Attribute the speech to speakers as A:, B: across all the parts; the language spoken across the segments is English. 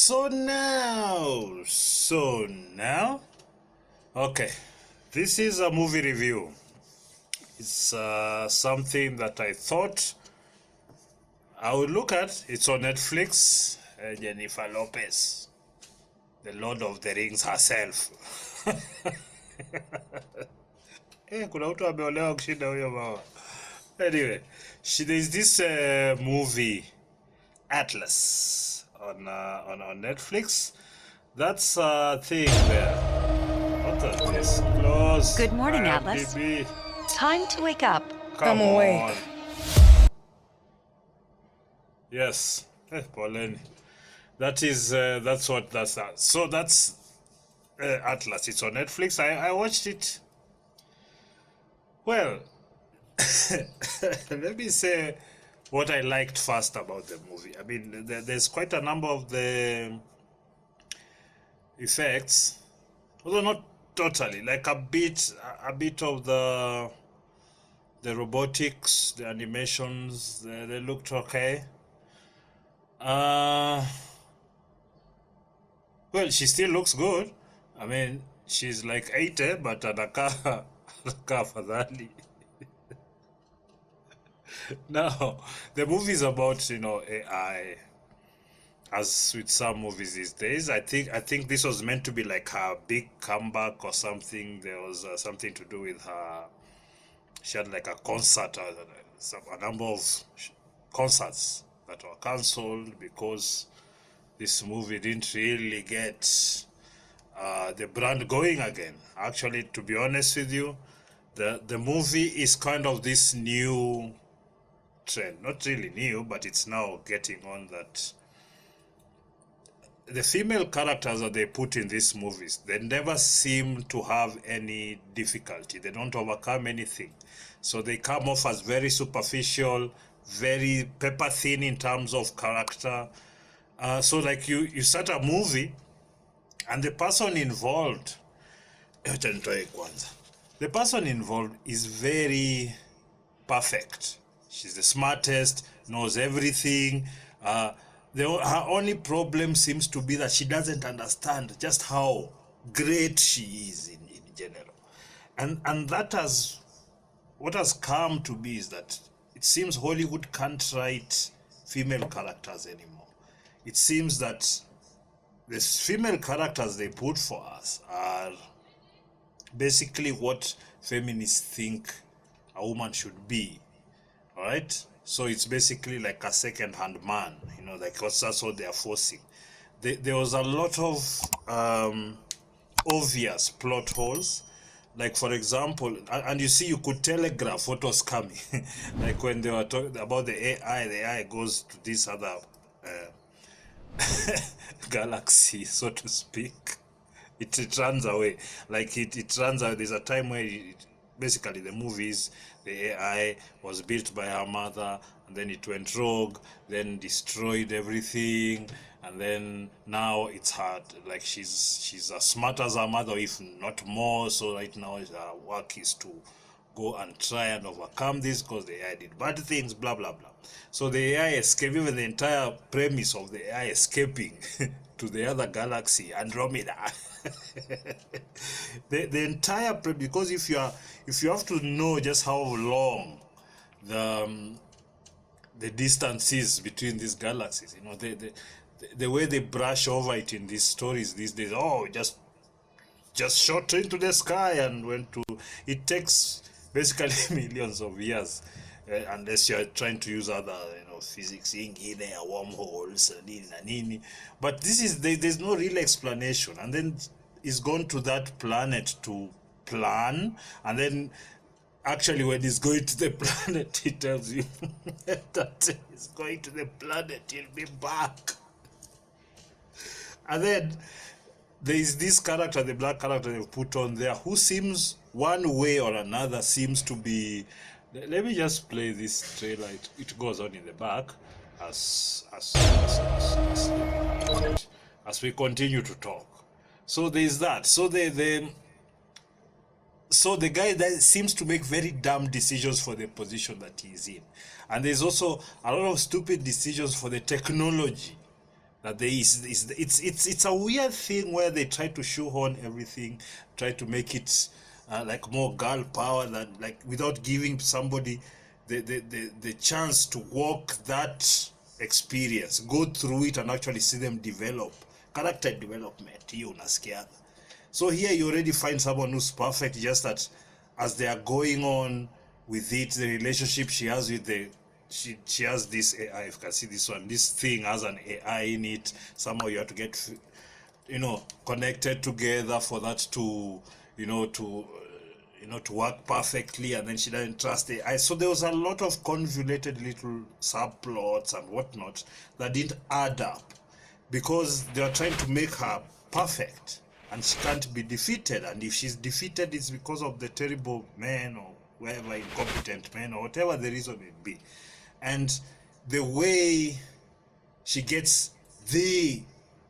A: So now, okay, this is a movie review. It's something that I thought I would look at. It's on Netflix. Jennifer Lopez, the Lord of the Rings herself. Kuna mtu ameolewa kushinda huyo mama. Anyway, there's this movie Atlas on Netflix. That's a thing there. What is this? Close.
B: Good morning, Atlas.
A: IMDb.
B: Time to wake up.
A: Come
C: I'm awake.
A: on. Yes. Pauline. That's what that's that. So that's Atlas. It's on Netflix. I watched it. Well, let me say what I liked first about the movie. I mean, there's quite a number of the effects, although not totally. Like a bit of the robotics, the animations, they looked okay. Well, she still looks good. I mean, she's like 80, but anakaa afadhali. Now, the movie is about, AI. As with some movies these days, I think this was meant to be like a big comeback or something. There was something to do with her. She had like a concert, a number of concerts that were cancelled because this movie didn't really get the brand going again. Actually, to be honest with you, the movie is kind of this new trend. Not really new, but it's now getting on that the female characters that they put in these movies, they never seem to have any difficulty. They don't overcome anything. So they come off as very superficial, very paper thin in terms of character. So like you start a movie and the person involved, the person involved is very perfect. She's the smartest, knows everything. Her only problem seems to be that she doesn't understand just how great she is in general. And what has come to be is that it seems Hollywood can't write female characters anymore. It seems that the female characters they put for us are basically what feminists think a woman should be. All right? So it's basically like a second-hand man, like that's what they are forcing. There was a lot of obvious plot holes. Like, for example, and you see, you could telegraph what was coming. Like when they were talking about the AI goes to this other galaxy, so to speak. It runs away. Like it runs away. There's a time where basically the movies, the AI was built by her mother, and then it went rogue, then destroyed everything, and then now it's her, like she's as smart as her mother, if not more. So right now her work is to go and try and overcome this because the AI did bad things, blah blah blah. So the AI escape, even the entire premise of the AI escaping to the other galaxy, Andromeda. the entire because if you have to know just how long the distance is between these galaxies, the way they brush over it in these stories these days. Just shot into the sky and went to. It takes basically millions of years, unless you're trying to use other physics, wormholes, nini. But there's no real explanation, and then it's gone to that planet to plan, and then actually when it's going to the planet, it tells you that it's going to the planet, he'll be back. And then there is this character, the black character they've put on there, who seems one way or another seems to be. Let me just play this trailer. It goes on in the back as we continue to talk. So there's that. So the guy that seems to make very dumb decisions for the position that he's in, and there's also a lot of stupid decisions for the technology that there is it's a weird thing where they try to shoehorn everything, try to make it like more girl power, than like without giving somebody the chance to walk that experience, go through it, and actually see them develop character development. Hiyo unasikiaga. So here you already find someone who's perfect, just that as they are going on with it, the relationship she has with the she has this AI. If you can see this one, this thing has an AI in it. Somehow you have to get, connected together for that to, to work perfectly, and then she doesn't trust AI. So there was a lot of convoluted little subplots and whatnot that didn't add up, because they are trying to make her perfect and she can't be defeated, and if she's defeated it's because of the terrible man or whoever, incompetent man, or whatever the reason may be. And the way she gets the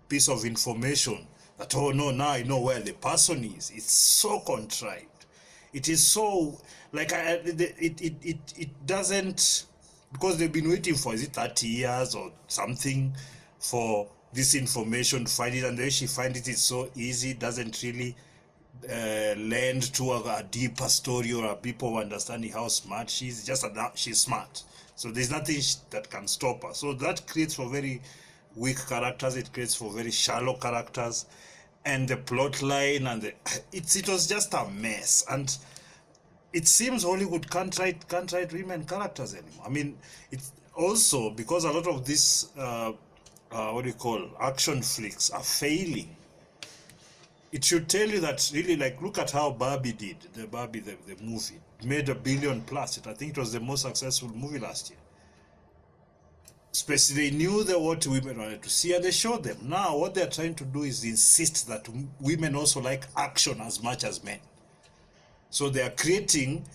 A: piece of information that, oh no, now I know where the person is, it's so contrived. It is so like it doesn't, because they've been waiting for, is it 30 years or something, for this information to find it, and the way she finds it is so easy, doesn't really lend to a deeper story or a deeper understanding how smart she is. Just that she's smart, so there's nothing that can stop her. So that creates for very weak characters, it creates for very shallow characters, and the plot line and it was just a mess. And it seems Hollywood can't write women characters anymore. I mean, it's also because a lot of these what do you call, action flicks are failing. It should tell you that really, like, look at how Barbie did. The Barbie, the movie, it made $1 billion plus. I think it was the most successful movie last year. Especially, they knew what women wanted to see, and they showed them. Now, what they're trying to do is insist that women also like action as much as men. So they are creating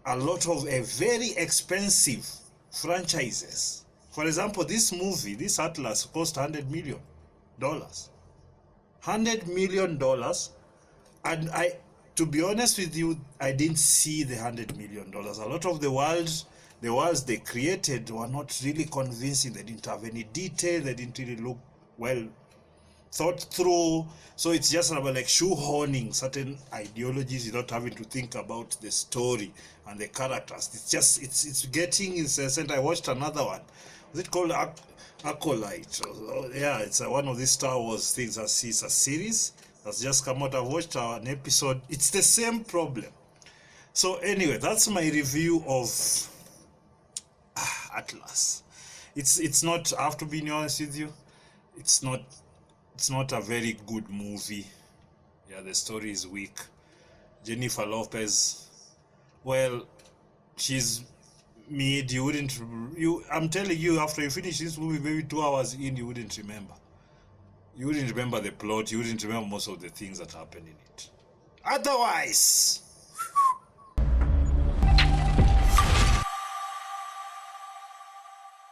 A: a lot of very expensive franchises. For example, this movie, this Atlas, cost $100 million. $100 million. And to be honest with you, I didn't see the $100 million. A lot of the worlds they created were not really convincing. They didn't have any detail. They didn't really look well thought through. So it's just about like shoehorning certain ideologies without having to think about the story and the characters. It's just it's getting incessant. I watched another one. Was it called Acolyte? Yeah, it's one of these Star Wars things. It's a series that's just come out. I've watched an episode. It's the same problem. So anyway, that's my review of Atlas. It's not, I have to be honest with you, it's not a very good movie. Yeah, the story is weak. Jennifer Lopez, well, she's mid. I'm telling you, after you finish this movie, maybe 2 hours in, you wouldn't remember. You wouldn't remember the plot. You wouldn't remember most of the things that happen in it. Otherwise,